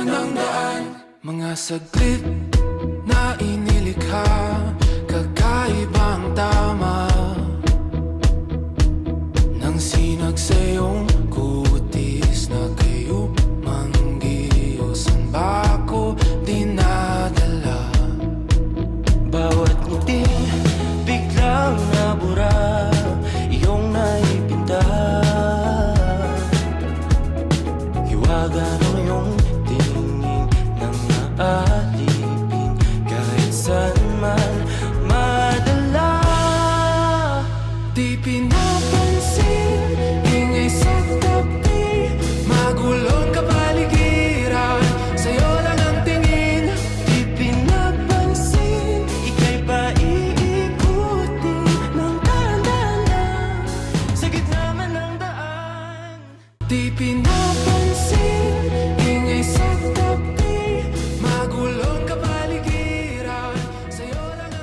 naman ang daan. Mga saglit na inilikha, kakaibang tama nang sinag sa iyong kutis na kayo manggiyosan ba ako dinadala? Bawat ngiti biglang nabura, iyong naipinta. Hiwaga ng iyong tingin nang naalipin, kahit saan man madala. Di pinapansin, ingay sa tabi, magulong kapaligiran, sa'yo lang ang tingin. Di pinapansin, ika'y paiikutin ng dahan-dahan lang, sa gitna man ng daan. Di pinapansin